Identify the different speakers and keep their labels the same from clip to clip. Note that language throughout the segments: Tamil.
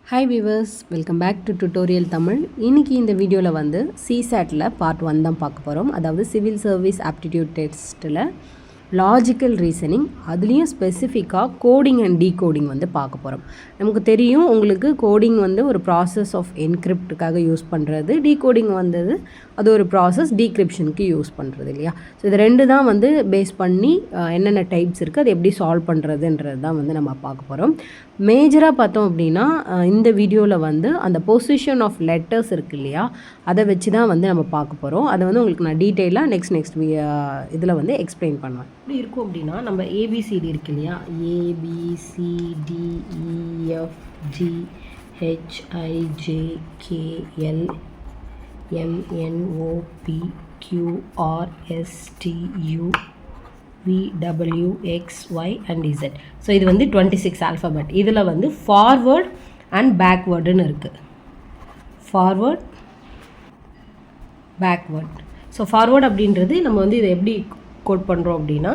Speaker 1: Hi viewers, welcome back to tutorial Tamil. இன்றைக்கி இந்த வீடியோவில் வந்து சிசாட்டில் பார்ட் 1 தான் பார்க்க போகிறோம். அதாவது சிவில் சர்வீஸ் ஆப்டிடியூட் டெஸ்ட்டில் லாஜிக்கல் ரீசனிங், அதுலேயும் ஸ்பெசிஃபிக்காக கோடிங் அண்ட் டீகோடிங் வந்து பார்க்க போகிறோம். நமக்கு தெரியும், உங்களுக்கு கோடிங் வந்து ஒரு ப்ராசஸ் ஆஃப் என்கிரிப்டுக்காக யூஸ் பண்ணுறது, டீகோடிங் வந்தது அது ஒரு ப்ராசஸ் டீக்ரிப்ஷனுக்கு யூஸ் பண்ணுறது இல்லையா. ஸோ இது ரெண்டு தான் வந்து பேஸ் பண்ணி என்னென்ன டைப்ஸ் இருக்குது, அது எப்படி சால்வ் பண்ணுறதுன்றது தான் வந்து நம்ம பார்க்க போகிறோம். மேஜராக பார்த்தோம் அப்படின்னா இந்த வீடியோவில் வந்து அந்த பொசிஷன் ஆஃப் லெட்டர்ஸ் இருக்குது இல்லையா, அதை வச்சு தான் வந்து நம்ம பார்க்க போகிறோம். அதை வந்து உங்களுக்கு நான் டீட்டெயிலாக நெக்ஸ்ட் இதில் வந்து எக்ஸ்பிளைன் பண்ணுவேன். எப்படி இருக்கும் அப்படின்னா, நம்ம ஏபிசிடி இருக்கு இல்லையா, ABCDEFGHIJKL MNOPQRSTU VWXY and Z. So இது வந்து 26 ஆல்ஃபபெட். இதில் வந்து ஃபார்வர்ட் அண்ட் பேக்வேர்டுன்னு இருக்குது. Forward, backward. ஸோ ஃபார்வர்ட் அப்படின்றது நம்ம வந்து இதை எப்படி கோட் பண்ணுறோம் அப்படின்னா,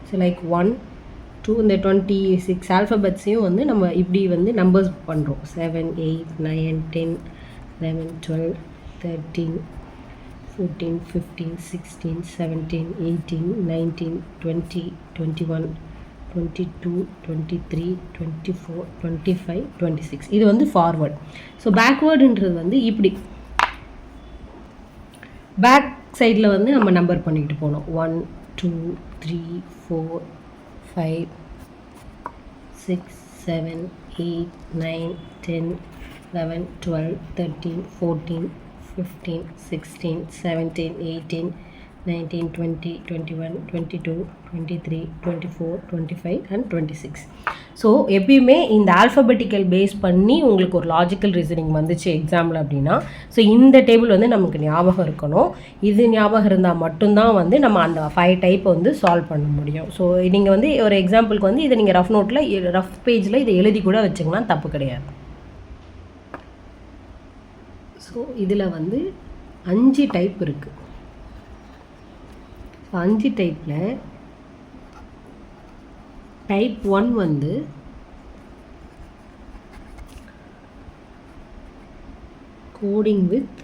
Speaker 1: ஸோ லைக் 1 2 இந்த 26 ஆல்ஃபபெட்ஸையும் வந்து நம்ம இப்படி வந்து நம்பர்ஸ் பண்ணுறோம். 7 8 9 10 11 12 13 14 15 16 17 18 19 20 21 22 23 24 25 26. இது வந்து ஃபார்வர்ட். ஸோ பேக்வேர்டுன்றது வந்து இப்படி பேக் சைடில் வந்து நம்ம நம்பர் பண்ணிக்கிட்டு போனோம். 1 2 3 4 5 6 7 8 9 10 11 12 13 14 15 16 17 18 19 20 21 22 23 24 25 and 26. ஸோ எப்பயுமே இந்த ஆல்ஃபபெட்டிக்கல் பேஸ் பண்ணி உங்களுக்கு ஒரு லாஜிக்கல் ரீசனிங் வந்துச்சு எக்ஸாம்பிள் அப்படின்னா, ஸோ இந்த டேபிள் வந்து நமக்கு ஞாபகம் இருக்கணும். இது ஞாபகம் இருந்தால் மட்டும்தான் வந்து நம்ம அந்த 5 டைப் வந்து சால்வ் பண்ண முடியும். ஸோ நீங்கள் வந்து ஒரு எக்ஸாம்பிளுக்கு வந்து இதை நீங்கள் ரஃப் நோட்டில் ரஃப் பேஜில் இதை எழுதி கூட வச்சிங்கன்னா தப்பு கிடையாது. ஸோ இதில் வந்து 5 டைப் இருக்குது. 5 டைப்பில் டைப் 1 வந்து கோடிங் வித்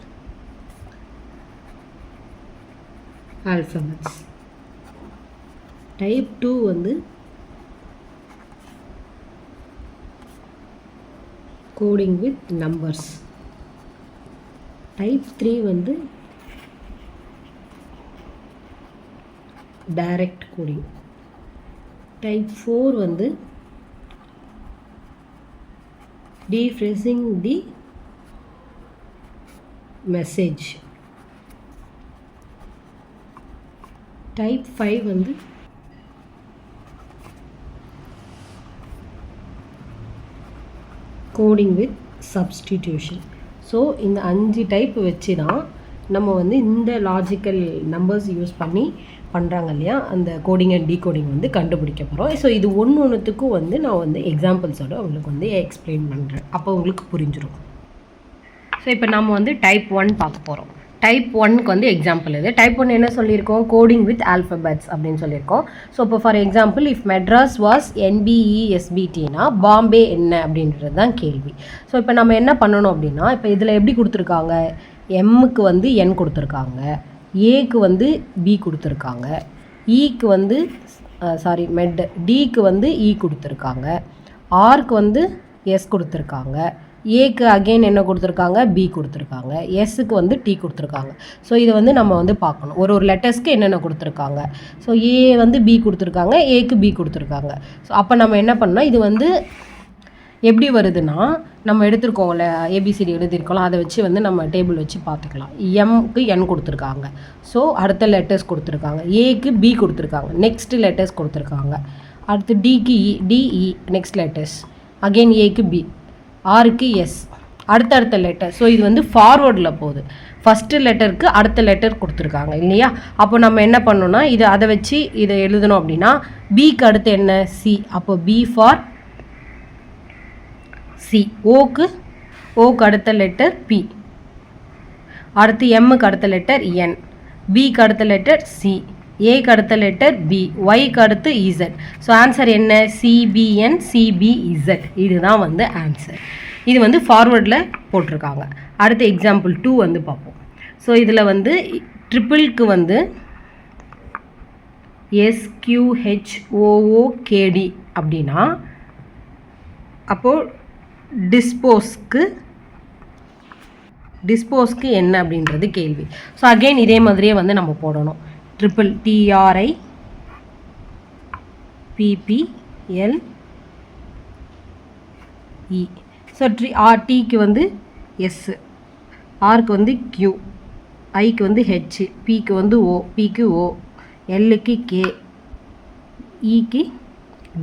Speaker 1: ஆல்ஃபபெட்ஸ். டைப் 2 வந்து கோடிங் வித் நம்பர்ஸ். டைப் 3 வந்து டைரக்ட் கோடிங். டைப் 4 வந்து டீஃப்ரேசிங் தி மெசேஜ். டைப் 5 வந்து கோடிங் வித் சப்ஸ்டிடியூஷன். ஸோ இந்த 5 டைப் வச்சு தான் நம்ம வந்து இந்த லாஜிக்கல் நம்பர்ஸ் யூஸ் பண்ணி பண்ணுறாங்க இல்லையா, அந்த கோடிங் அண்ட் டீகோடிங் வந்து கண்டுபிடிக்க போகிறோம். ஸோ இது ஒன்றுத்துக்கும் வந்து நான் வந்து எக்ஸாம்பிள்ஸோடு உங்களுக்கு வந்து எக்ஸ்பிளைன் பண்ணுறேன், அப்போ உங்களுக்கு புரிஞ்சிடும். ஸோ இப்போ நம்ம வந்து டைப் 1 பார்க்க போகிறோம். டைப் 1க்கு வந்து எக்ஸாம்பிள் இது. டைப் 1 என்ன சொல்லியிருக்கோம், கோடிங் வித் ஆல்ஃபபெட்ஸ் அப்படின்னு சொல்லியிருக்கோம். ஸோ இப்போ for example, if Madras was NBESBTனா பாம்பே என்ன அப்படின்றது தான் கேள்வி. ஸோ இப்போ நம்ம என்ன பண்ணணும் அப்படின்னா, இப்போ இதில் எப்படி கொடுத்துருக்காங்க, எம்முக்கு வந்து N கொடுத்துருக்காங்க, ஏக்கு வந்து பி கொடுத்துருக்காங்க, ஈக்கு வந்து டிக்கு வந்து இ கொடுத்துருக்காங்க, ஆர்க்கு வந்து எஸ் கொடுத்துருக்காங்க, ஏக்கு அகெயின் என்ன கொடுத்துருக்காங்க, பி கொடுத்துருக்காங்க, எஸ்ஸுக்கு வந்து டி கொடுத்துருக்காங்க. ஸோ இதை வந்து நம்ம வந்து பார்க்கணும், ஒரு லெட்டர்ஸ்க்கு என்னென்ன கொடுத்துருக்காங்க. ஸோ ஏ வந்து பி கொடுத்துருக்காங்க, ஏக்கு பி கொடுத்துருக்காங்க. ஸோ அப்போ நம்ம என்ன பண்ணோம், இது வந்து எப்படி வருதுன்னா, நம்ம எடுத்துருக்கோம்ல ஏபிசிடி எழுதியிருக்கோம், அதை வச்சு வந்து நம்ம டேபிள் வச்சு பார்த்துக்கலாம். எம்க்கு N கொடுத்துருக்காங்க, ஸோ அடுத்த லெட்டர்ஸ் கொடுத்துருக்காங்க. ஏக்கு பி கொடுத்துருக்காங்க, நெக்ஸ்ட் லெட்டர்ஸ் கொடுத்துருக்காங்க. அடுத்து டிக்கு டிஇ நெக்ஸ்ட் லெட்டர்ஸ், அகெயின் ஏக்கு பி, ஆருக்கு எஸ், அடுத்தடுத்த லெட்டர். ஸோ இது வந்து ஃபார்வர்டில் போகுது. ஃபஸ்ட்டு லெட்டருக்கு அடுத்த லெட்டர் கொடுத்துருக்காங்க இல்லையா. அப்போ நம்ம என்ன பண்ணோன்னா, இது அதை வச்சு இதை எழுதணும் அப்படின்னா, பிக்கு அடுத்து என்ன, சி. அப்போ பி ஃபார் சி. ஓக்கு அடுத்த லெட்டர் பி, அடுத்து எம்முக்கு அடுத்த லெட்டர் N, பிக்கு அடுத்த லெட்டர் சி, ஏக்கு அடுத்த லெட்டர் பி, ஒய்க்கு அடுத்து இசட். ஸோ ஆன்சர் என்ன? சிபிஎன் சிபிஇசட். இதுதான் வந்து ஆன்சர். இது வந்து ஃபார்வர்டில் போட்டிருக்காங்க. அடுத்த எக்ஸாம்பிள் 2 வந்து பார்ப்போம். ஸோ இதில் வந்து ட்ரிபிள்க்கு வந்து SQHOOKD அப்படின்னா அப்போது டிஸ்போஸ்க்கு என்ன அப்படின்றது கேள்வி. ஸோ அகெயின் இதே மாதிரியே வந்து நம்ம போடணும். Triple TRIPPLE. ஸோ டிக்கு வந்து எஸ், ஆருக்கு வந்து கியூ, ஐக்கு வந்து ஹெச், பிக்கு வந்து ஓ, பிக்கு ஓ, எல்லுக்கு கே, இக்கு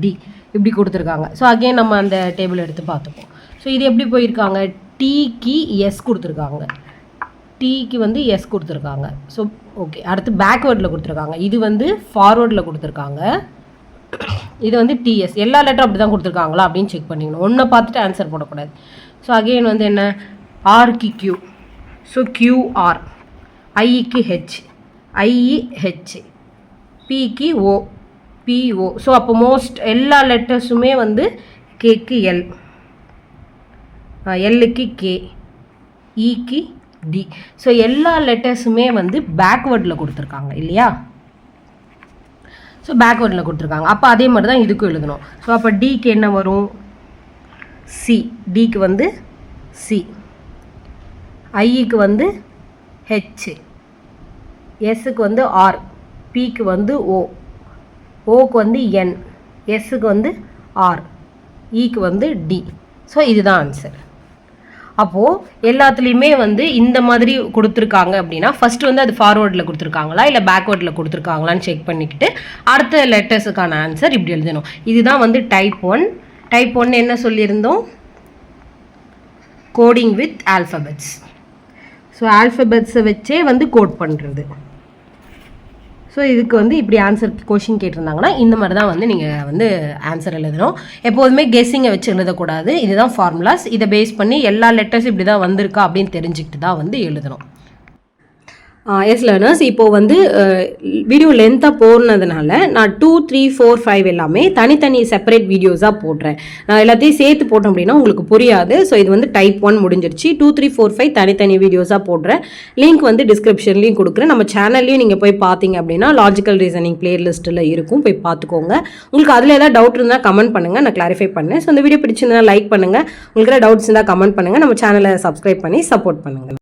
Speaker 1: டி, இப்படி கொடுத்துருக்காங்க. ஸோ அகெயின் நம்ம அந்த டேபிள் எடுத்து பார்த்துப்போம். ஸோ இது எப்படி போயிருக்காங்க? டிக்கு எஸ் கொடுத்துருக்காங்க, டிக்கு வந்து எஸ் கொடுத்துருக்காங்க. ஸோ ஓகே, அடுத்து பேக்வேர்டில் கொடுத்துருக்காங்க. இது வந்து ஃபார்வேர்டில் கொடுத்துருக்காங்க. இது வந்து டிஎஸ். எல்லா லெட்டரும் அப்படி தான் கொடுத்துருக்காங்களா அப்படின்னு செக் பண்ணிக்கணும். ஒன்றை பார்த்துட்டு ஆன்சர் போடக்கூடாது. ஸோ அகெயின் வந்து என்ன? ஆர்க்கு கியூ, ஸோ கியூஆர், ஐக்கு ஹெச், ஐஇஹெச், பிக்கு ஓ, பிஓ. ஸோ அப்போ மோஸ்ட் எல்லா லெட்டர்ஸுமே வந்து கேக்கு எல், எல்லுக்கு கே, இக்கு டி. ஸோ எல்லா லெட்டர்ஸுமே வந்து பேக்வேர்டில் கொடுத்துருக்காங்க இல்லையா? ஸோ பேக்வேர்டில் கொடுத்துருக்காங்க. அப்போ அதே மாதிரி தான் இதுக்கும் எழுதணும். ஸோ அப்போ டிக்கு என்ன வரும்? சி, டிக்கு வந்து சி, ஐக்கு வந்து ஹெச், எஸ்ஸுக்கு வந்து ஆர், பிக்கு வந்து ஓ, ஓக்கு வந்து என், எஸ்ஸுக்கு வந்து ஆர், இக்கு வந்து டி. ஸோ இதுதான் ஆன்சர். அப்போது எல்லாத்துலேயுமே வந்து இந்த மாதிரி கொடுத்துருக்காங்க அப்படின்னா ஃபஸ்ட்டு வந்து அது ஃபார்வேர்டில் கொடுத்துருக்காங்களா இல்லை பேக்வேர்டில் கொடுத்துருக்காங்களான்னு செக் பண்ணிக்கிட்டு அடுத்த லெட்டர்ஸுக்கான ஆன்சர் இப்படி எழுதணும். இதுதான் வந்து டைப் 1. டைப் 1 என்ன சொல்லியிருந்தோம்? Coding with alphabets. ஸோ ஆல்ஃபபெட்ஸை வச்சே வந்து கோட் பண்ணுறது. ஸோ இதுக்கு வந்து இப்படி ஆன்சர் கொஷின் கேட்டிருந்தாங்கன்னா இந்த மாதிரி தான் வந்து நீங்கள் வந்து ஆன்சர் எழுதணும். எப்போதுமே கெஸ்ஸிங்கை வச்சு எழுதக்கூடாது. இதுதான் ஃபார்முலாஸ். இதை பேஸ் பண்ணி எல்லா லெட்டர்ஸும் இப்படி தான் வந்திருக்கா அப்படின்னு தெரிஞ்சுக்கிட்டு தான் வந்து எழுதணும். எஸ் லேர்னர்ஸ், இப்போது வந்து வீடியோ லென்த்தாக போடுனதுனால நான் 2, 3, 4, 5 எல்லாமே தனித்தனி செப்பரேட் வீடியோஸாக போடுறேன். நான் எல்லாத்தையும் சேர்த்து போட்டோம் அப்படின்னா உங்களுக்கு புரியாது. ஸோ இது வந்து டைப் 1 முடிஞ்சிருச்சு. 2, 3, 4, 5 தனித்தனி வீடியோஸாக போடுறேன். லிங்க் வந்து டிஸ்கிரிப்ஷன்லேயும் கொடுக்குறேன். நம்ம சேனல்லையும் நீங்கள் போய் பார்த்தீங்க அப்படின்னா லாஜிக்கல் ரீசனிங் பிளேலிஸ்ட்டில் இருக்கும், போய் பார்த்துக்கோங்க. உங்களுக்கு அதில் ஏதாவது டவுட் இருந்தால் கமெண்ட் பண்ணுங்கள், நான் கிளாரிஃபை பண்ணேன். ஸோ இந்த வீடியோ பிடிச்சிருந்தா லைக் பண்ணுங்கள். உங்களுக்கு ஏதாவது டவுட்ஸ் இருந்தால் கமெண்ட் பண்ணுங்கள். நம்ம சேனலை சப்ஸ்கிரைப் பண்ணி சப்போர்ட் பண்ணுங்கள்.